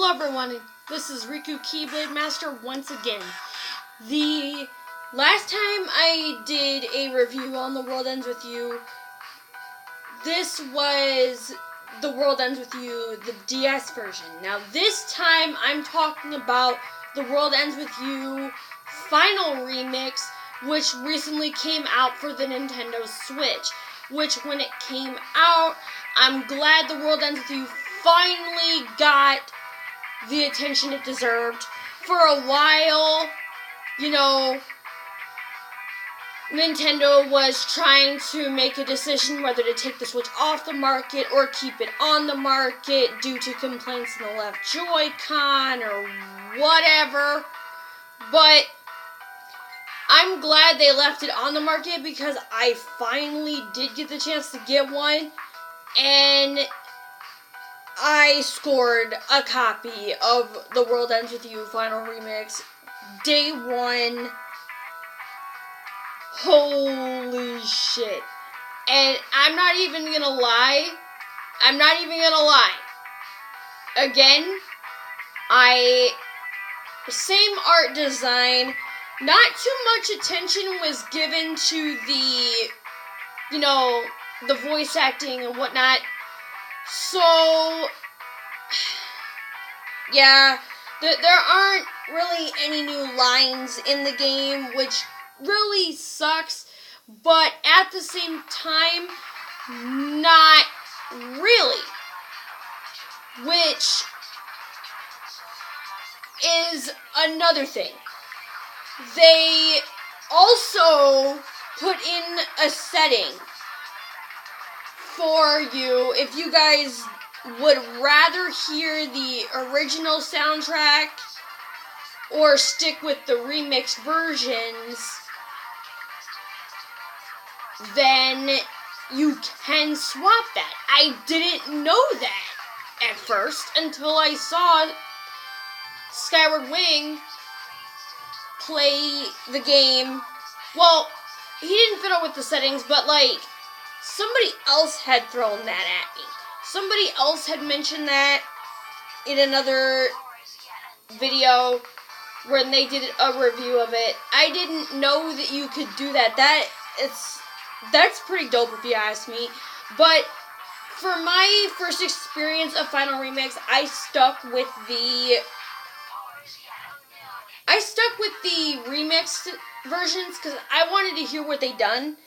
Hello everyone, this is Riku Keyblade Master once again. The last time I did a review on The World Ends With You, this was The World Ends With You, the DS version. Now this time I'm talking about The World Ends With You Final Remix, which recently came out for the Nintendo Switch. Which when it came out, I'm glad The World Ends With You finally got the attention it deserved. For a while, you know, Nintendo was trying to make a decision whether to take the Switch off the market or keep it on the market due to complaints in the left Joy-Con or whatever. But I'm glad they left it on the market because I finally did get the chance to get one, and I scored a copy of The World Ends With You Final Remix day one. Holy shit. And I'm not even gonna lie. Again, same art design. Not too much attention was given to the, the voice acting and whatnot. So, yeah, there aren't really any new lines in the game, which really sucks, but at the same time, not really, which is another thing. They also put in a setting for you if you guys would rather hear the original soundtrack or stick with the remix versions, then you can swap that. I didn't know that at first until I saw Skyward Wing play the game. Well, he didn't fiddle with the settings, but somebody else had thrown that at me. Somebody else had mentioned that in another video when they did a review of it. I didn't know that you could do that. That's pretty dope if you ask me. But for my first experience of Final Remix, I stuck with the remixed versions because I wanted to hear what they done.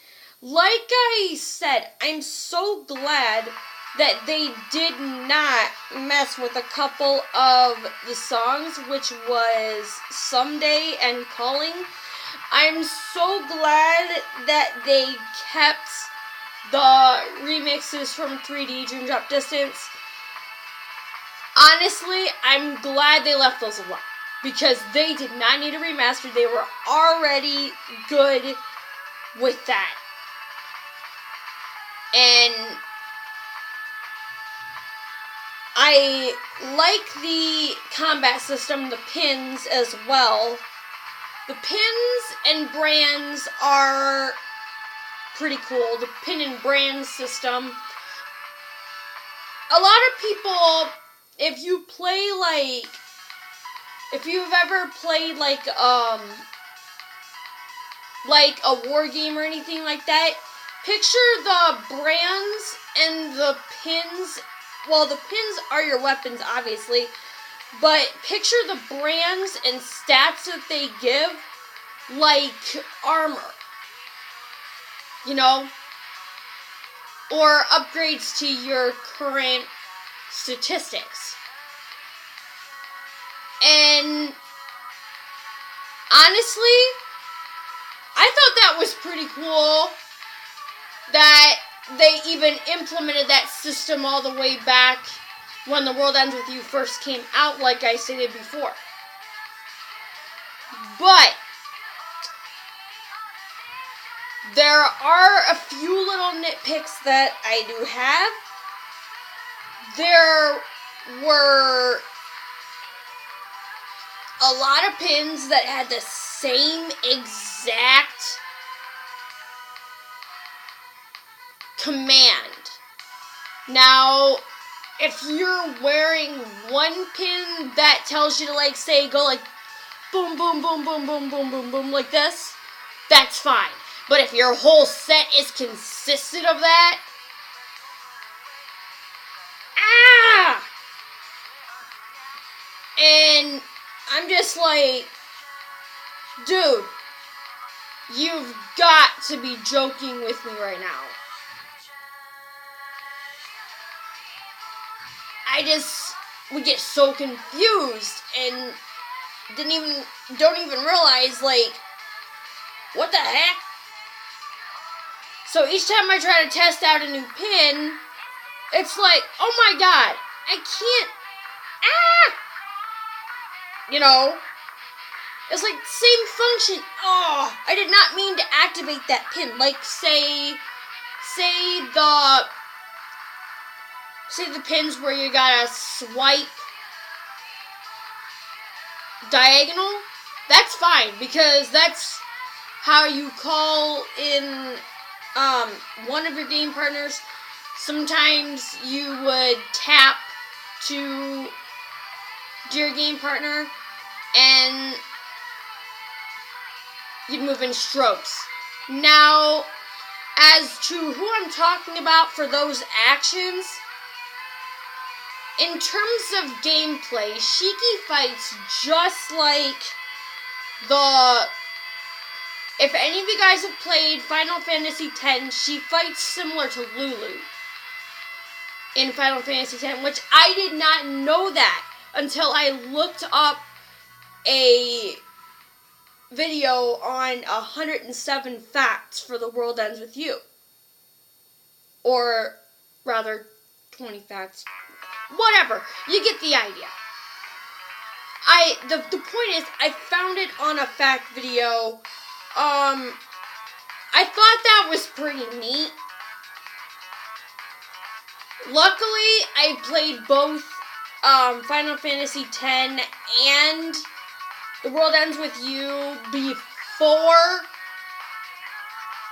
Like I said, I'm so glad that they did not mess with a couple of the songs, which was Someday and Calling. I'm so glad that they kept the remixes from 3D Dream Drop Distance. Honestly, I'm glad they left those alone, because they did not need a remaster. They were already good with that. And I like the combat system, the pins as well. The pins and brands are pretty cool. The pin and brand system. A lot of people, if you've ever played like a war game or anything like that, picture the brands and the pins. Well, the pins are your weapons, obviously, but picture the brands and stats that they give like armor, or upgrades to your current statistics. And honestly, I thought that was pretty cool that they even implemented that system all the way back when The World Ends With You first came out, like I stated before. But there are a few little nitpicks that I do have. There were a lot of pins that had the same exact command. Now, if you're wearing one pin that tells you to, like, say, go like boom, boom, boom, boom, boom, boom, boom, boom, like this, that's fine. But if your whole set is consistent of that, and I'm just like, dude, you've got to be joking with me right now. We get so confused and don't even realize, like, what the heck? So each time I try to test out a new pin, it's like, oh my god, I can't, you know, it's like, same function. Oh, I did not mean to activate that pin. Like, say the pins where you gotta swipe diagonal, that's fine, because that's how you call in one of your game partners. Sometimes you would tap to your game partner and you'd move in strokes. Now, as to who I'm talking about for those actions, in terms of gameplay, Shiki fights just like if any of you guys have played Final Fantasy X, she fights similar to Lulu in Final Fantasy X, which I did not know that until I looked up a video on 107 facts for The World Ends With You. Or, rather, 20 facts. Whatever. You get the idea. The point is, I found it on a fact video. I thought that was pretty neat. Luckily, I played both Final Fantasy X and The World Ends With You before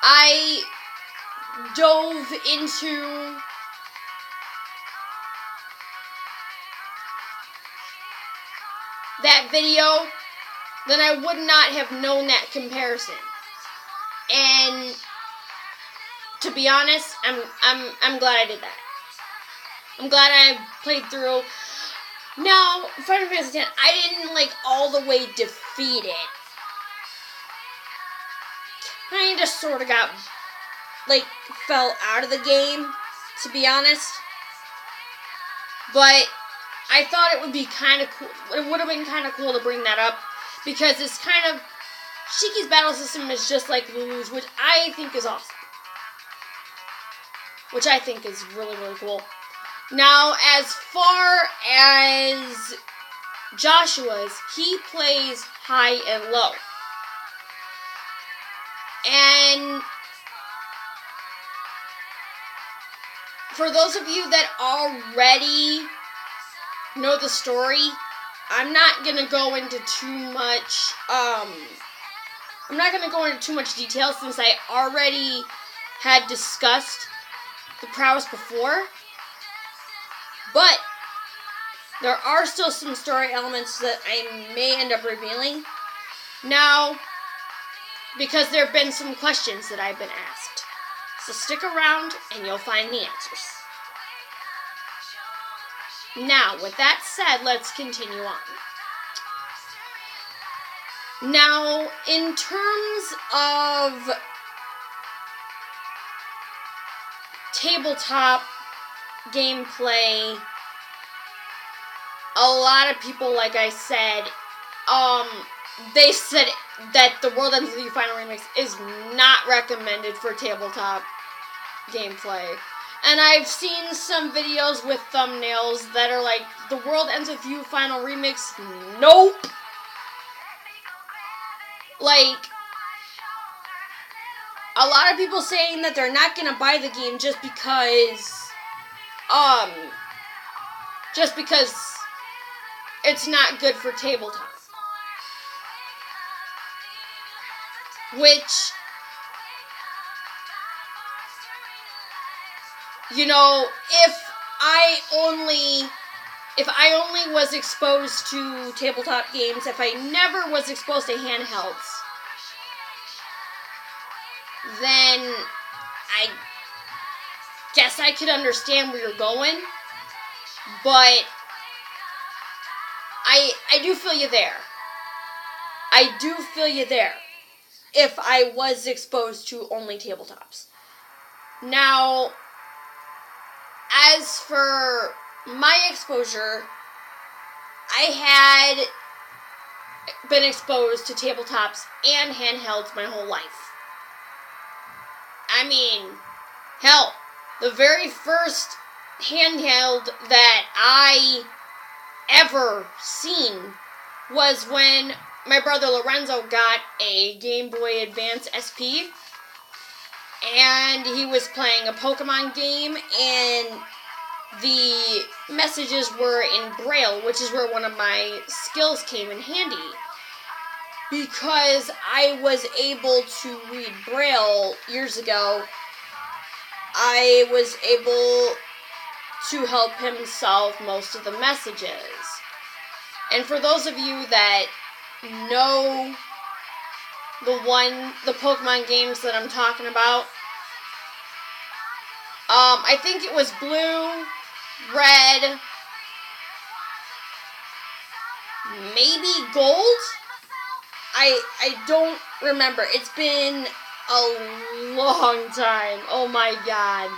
I dove into that video, then I would not have known that comparison. And to be honest, I'm glad I did that. I'm glad I played through. Now, Final Fantasy X, I didn't, like, all the way defeat it. I just sort of got, like, fell out of the game, to be honest. But I thought it would be kind of cool. It would have been kind of cool to bring that up, because it's kind of, Shiki's battle system is just like Lulu's, which I think is awesome. Which I think is really, really cool. Now, as far as Joshua's, he plays high and low. And for those of you that already know the story, I'm not going to go into too much, detail, since I already had discussed the prowess before. But there are still some story elements that I may end up revealing now, because there have been some questions that I've been asked. So stick around and you'll find the answers. Now, with that said, let's continue on. Now, in terms of tabletop gameplay, a lot of people, like I said, they said that the World Ends With You Final Remix is not recommended for tabletop gameplay. And I've seen some videos with thumbnails that are like, the World Ends With You Final Remix, nope. Like, a lot of people saying that they're not gonna buy the game just because it's not good for tabletop. Which, you know, if I only was exposed to tabletop games, if I never was exposed to handhelds, then I guess I could understand where you're going, but I do feel you there. I do feel you there if I was exposed to only tabletops. Now, as for my exposure, I had been exposed to tabletops and handhelds my whole life. I mean, hell, the very first handheld that I ever seen was when my brother Lorenzo got a Game Boy Advance SP, and he was playing a Pokemon game, and the messages were in Braille, which is where one of my skills came in handy, because I was able to read Braille years ago. I was able to help him solve most of the messages. And for those of you that know the Pokemon games that I'm talking about, I think it was blue, red, maybe gold? I don't remember. It's been a long time. Oh my god.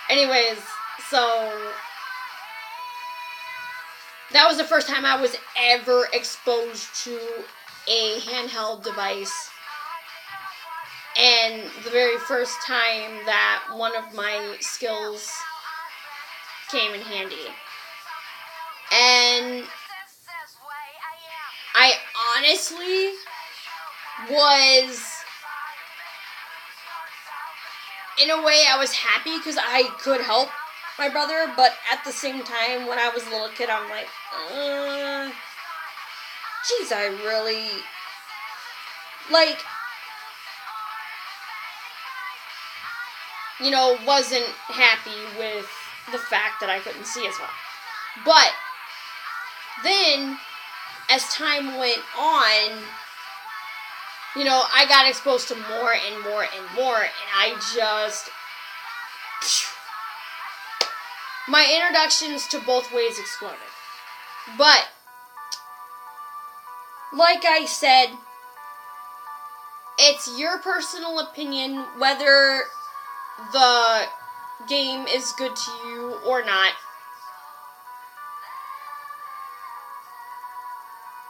Anyways, so that was the first time I was ever exposed to a handheld device, and the very first time that one of my skills came in handy. And I honestly was, in a way, I was happy because I could help my brother, but at the same time, when I was a little kid, I'm like, geez, I really, wasn't happy with the fact that I couldn't see as well. But then, as time went on, I got exposed to more and more and more, and I just, my introductions to both ways exploded. But, like I said, it's your personal opinion whether the game is good to you or not.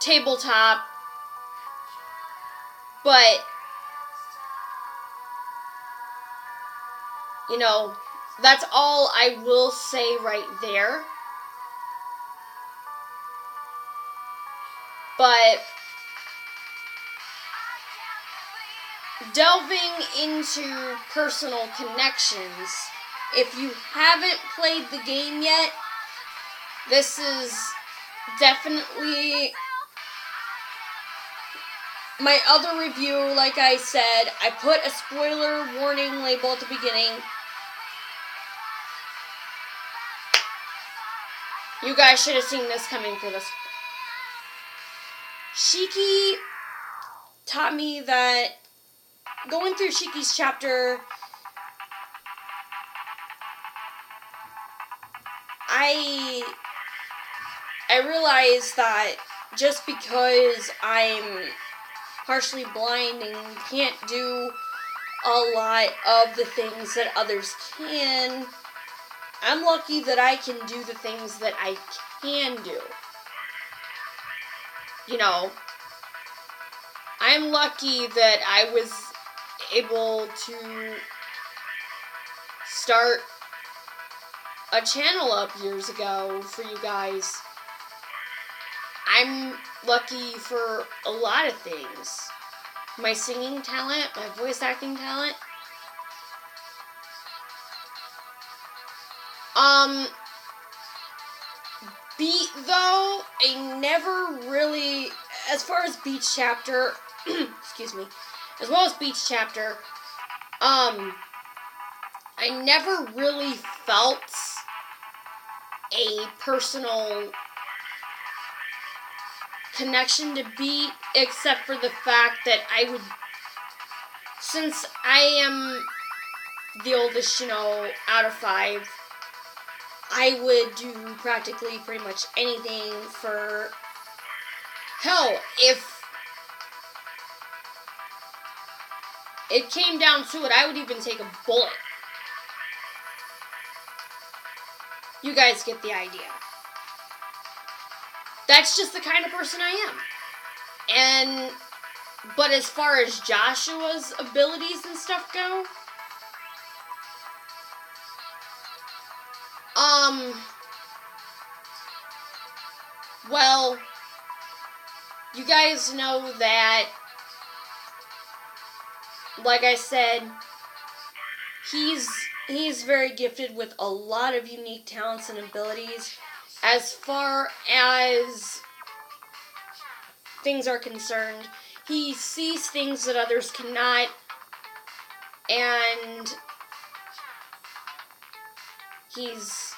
Tabletop, but, that's all I will say right there. But delving into personal connections, if you haven't played the game yet, this is definitely my other review. Like I said, I put a spoiler warning label at the beginning. You guys should have seen this coming for this. Shiki taught me that going through Shiki's chapter, I realized that just because I'm partially blind and can't do a lot of the things that others can, I'm lucky that I can do the things that I can do. I'm lucky that I was able to start a channel up years ago for you guys. I'm lucky for a lot of things. My singing talent, my voice acting talent. Beat, though, I never really, as far as Beach Chapter, excuse me, as well as Beach Chapter, I never really felt a personal connection to Beat, except for the fact that I would, since I am the oldest, out of 5, I would do practically pretty much anything for, hell, if it came down to it, I would even take a bullet. You guys get the idea. That's just the kind of person I am. But as far as Joshua's abilities and stuff go, well, you guys know that, like I said, he's very gifted with a lot of unique talents and abilities. As far as things are concerned, he sees things that others cannot, and he's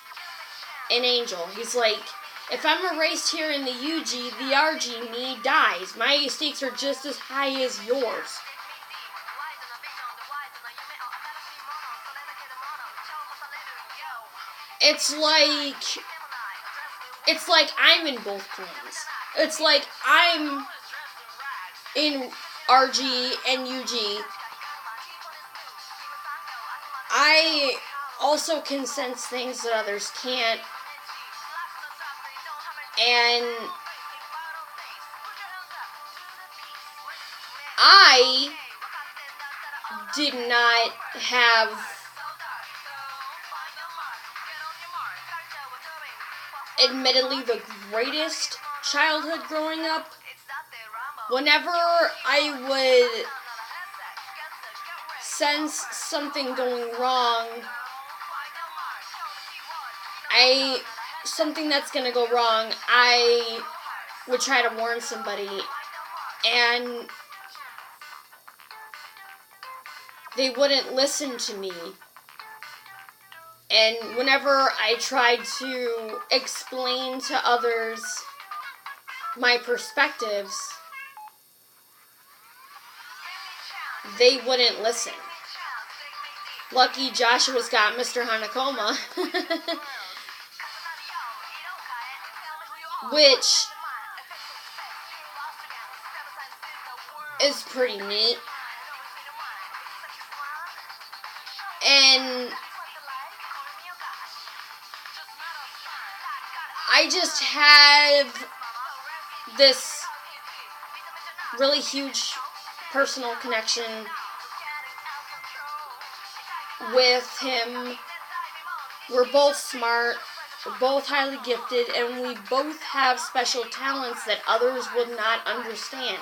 an angel. He's like, if I'm erased here in the UG, the RG me dies. My stakes are just as high as yours. It's like I'm in both planes. It's like I'm in RG and UG. I also can sense things that others can't. And I did not have admittedly the greatest childhood growing up. Whenever I would sense something going wrong, something that's gonna go wrong, I would try to warn somebody, and they wouldn't listen to me. And whenever I tried to explain to others my perspectives, they wouldn't listen. Lucky Joshua's got Mr. Hanakoma. Which is pretty neat. And I just have this really huge personal connection with him. We're both smart, we're both highly gifted, and we both have special talents that others would not understand.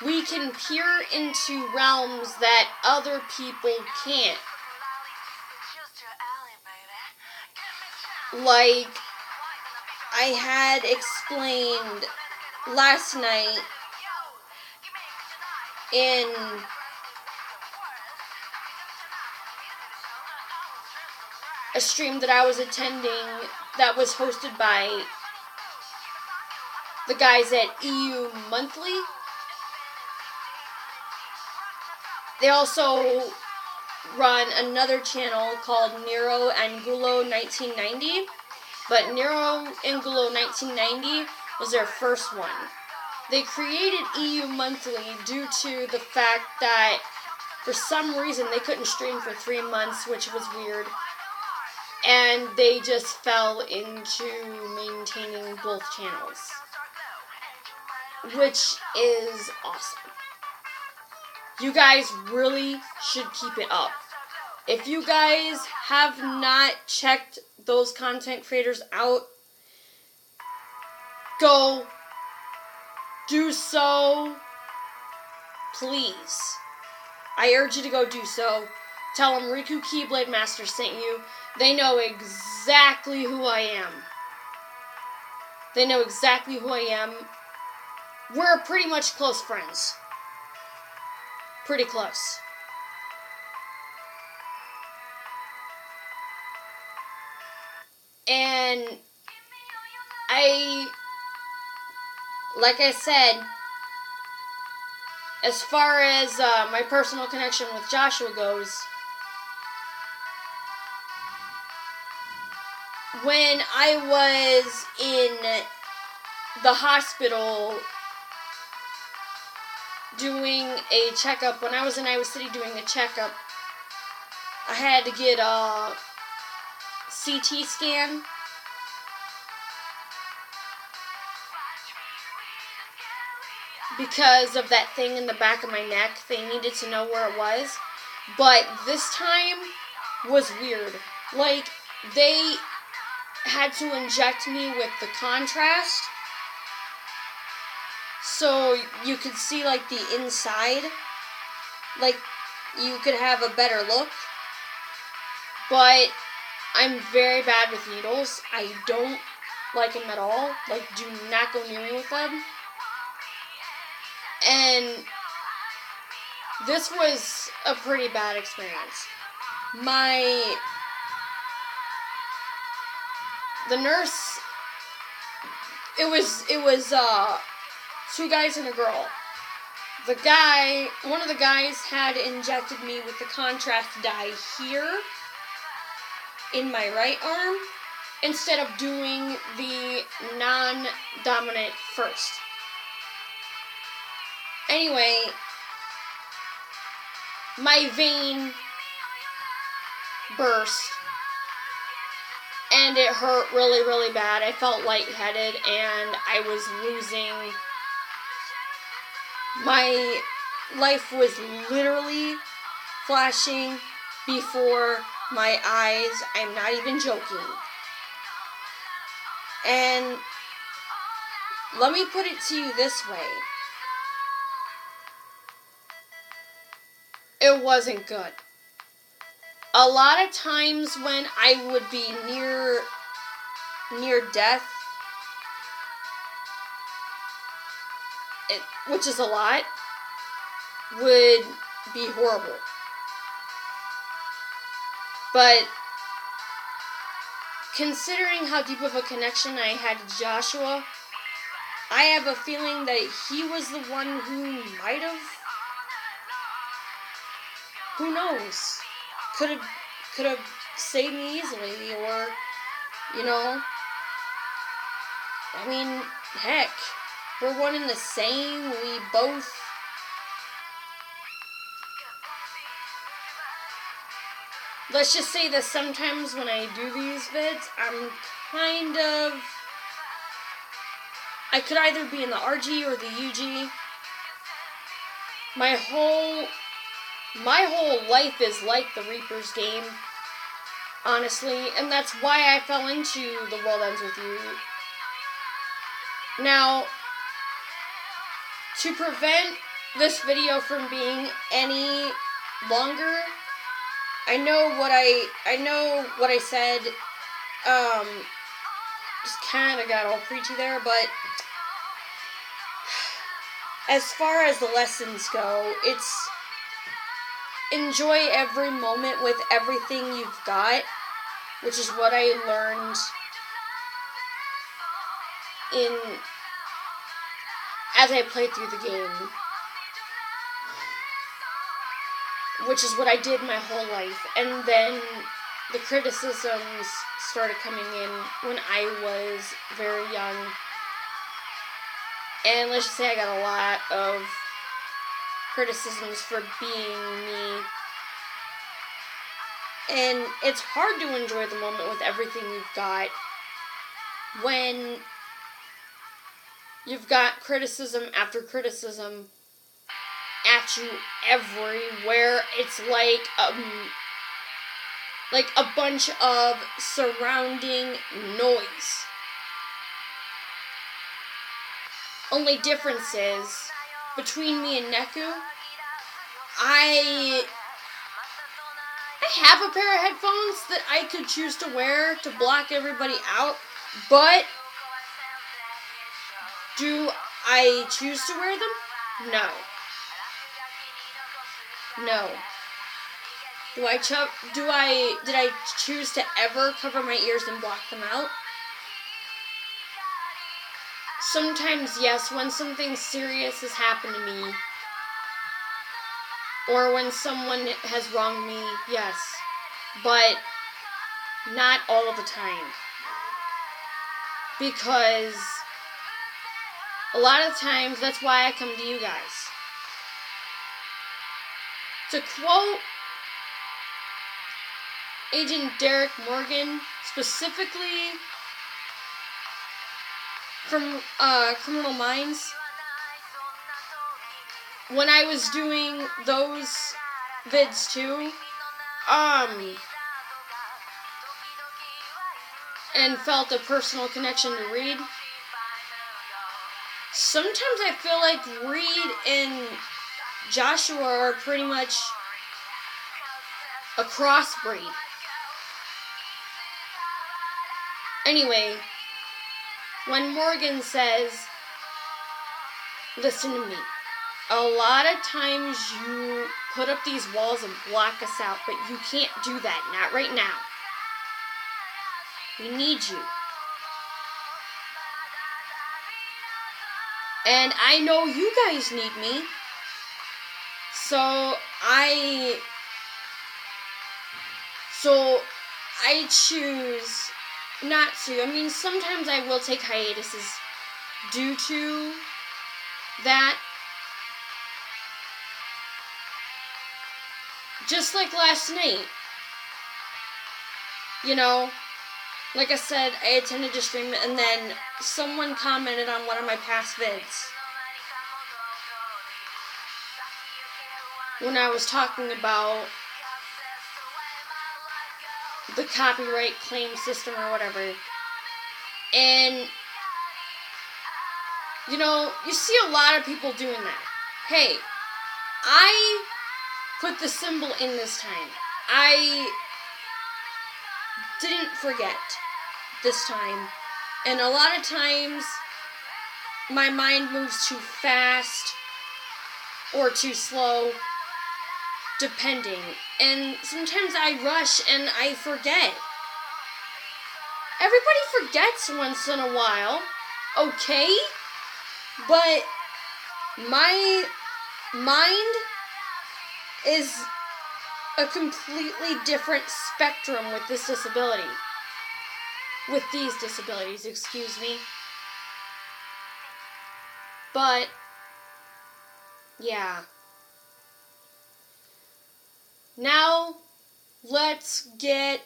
We can peer into realms that other people can't. Like I had explained last night in a stream that I was attending that was hosted by the guys at EU Monthly. They also run another channel called Nero and Gulo 1990, but Nero and Gulo 1990 was their first one. They created EU Monthly due to the fact that for some reason they couldn't stream for 3 months, which was weird, and they just fell into maintaining both channels, which is awesome. You guys really should keep it up. If you guys have not checked those content creators out, go do so, please. I urge you to go do so. Tell them Riku Keyblade Master sent you. They know exactly who I am. They know exactly who I am. We're pretty much close friends. Pretty close. And like I said, as far as my personal connection with Joshua goes, when I was in the hospital doing a checkup, when I was in Iowa City doing a checkup, I had to get a CT scan. Because of that thing in the back of my neck, they needed to know where it was. But this time was weird. Like, they had to inject me with the contrast so you could see, like, the inside. Like, you could have a better look. But I'm very bad with needles. I don't like them at all. Like, do not go near me with them. And this was a pretty bad experience. The nurse, it was two guys and a girl. One of the guys had injected me with the contrast dye here in my right arm instead of doing the non-dominant first. Anyway, my vein burst and it hurt really, really bad. I felt lightheaded and I was losing. My life was literally flashing before my eyes. I'm not even joking. And let me put it to you this way. It wasn't good. A lot of times when I would be near death, which is a lot, would be horrible. But considering how deep of a connection I had to Joshua, I have a feeling that he was the one who might have, who knows, could have saved me easily, or, you know, I mean, heck, we're one and the same. We both, let's just say that sometimes when I do these vids, I could either be in the RG or the UG. My whole life is like the Reaper's game, honestly, and that's why I fell into The World Ends With You. Now, to prevent this video from being any longer, I know what I said, just kind of got all preachy there, but as far as the lessons go, it's enjoy every moment with everything you've got, which is what I learned as I played through the game, which is what I did my whole life. And then the criticisms started coming in when I was very young, and let's just say I got a lot of criticisms for being me. And it's hard to enjoy the moment with everything you've got when you've got criticism after criticism at you everywhere. It's like a bunch of surrounding noise. Only difference is, between me and Neku, I have a pair of headphones that I could choose to wear to block everybody out, but do I choose to wear them? No. No. Did I choose to ever cover my ears and block them out? Sometimes, yes, when something serious has happened to me, or when someone has wronged me, yes, but not all the time, because a lot of times, that's why I come to you guys. To quote Agent Derek Morgan, specifically from Criminal Minds, when I was doing those vids too, and felt a personal connection to Reed, sometimes I feel like Reed and Joshua are pretty much a crossbreed. Anyway, when Morgan says, listen to me, a lot of times you put up these walls and block us out, but you can't do that, not right now. We need you. And I know you guys need me. So I choose not to. I mean, sometimes I will take hiatuses due to that. Just like last night. You know, like I said, I attended a stream and then someone commented on one of my past vids when I was talking about the copyright claim system or whatever. And, you know, you see a lot of people doing that. Hey, I put the symbol in this time. I didn't forget this time. And a lot of times, my mind moves too fast or too slow, depending. And sometimes I rush and I forget. Everybody forgets once in a while, okay? But my mind is a completely different spectrum with this disability. With these disabilities, excuse me. But, yeah. Now, let's get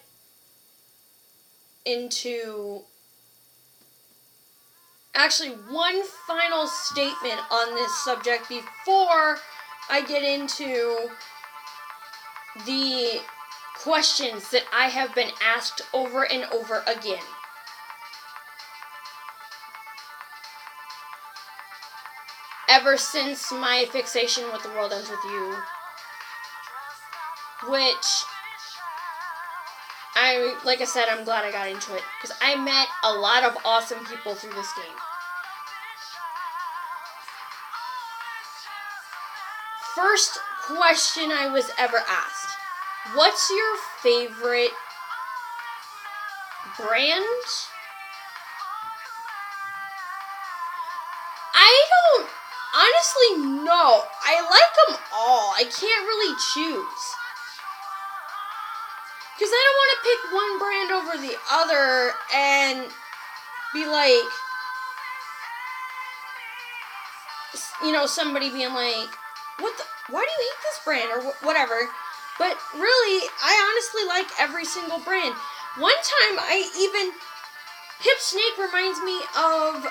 into actually one final statement on this subject before I get into the questions that I have been asked over and over again. Ever since my fixation with The World Ends With You, which, like I said, I'm glad I got into it, because I met a lot of awesome people through this game. First question I was ever asked, what's your favorite brand? I don't honestly know. I like them all. I can't really choose. Because I don't want to pick one brand over the other and be like, you know, somebody being like, why do you hate this brand or whatever. But really, I honestly like every single brand. One time, Hip Snake reminds me of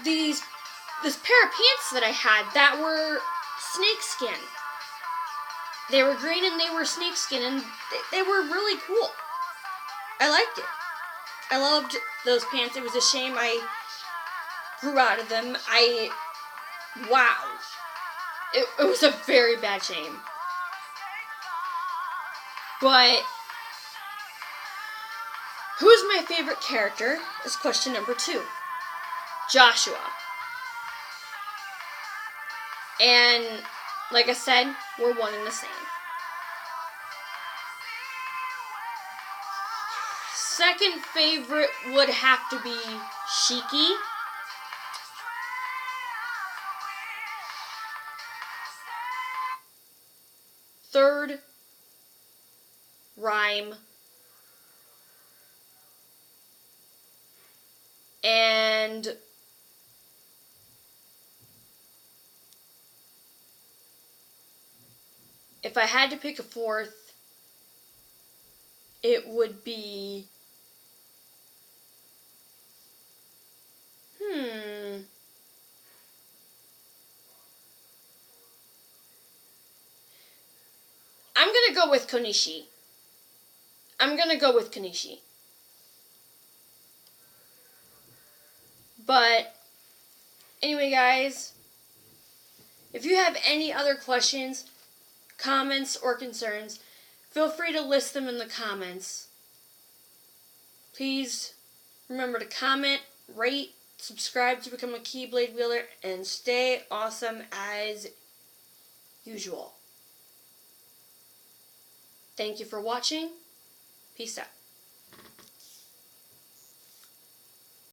this pair of pants that I had that were snakeskin. They were green and they were snakeskin, and they were really cool. I liked it. I loved those pants. It was a shame I grew out of them. Wow. It was a very bad shame. But who's my favorite character is question number 2. Joshua. And like I said, we're one and the same. second favorite would have to be Shiki. Third, Rhyme. And if I had to pick a fourth, it would be... I'm gonna go with Konishi. But, anyway guys, if you have any other questions, comments, or concerns, feel free to list them in the comments. Please remember to comment, rate, subscribe to become a Keyblade wielder, and stay awesome as usual. Thank you for watching. Peace out.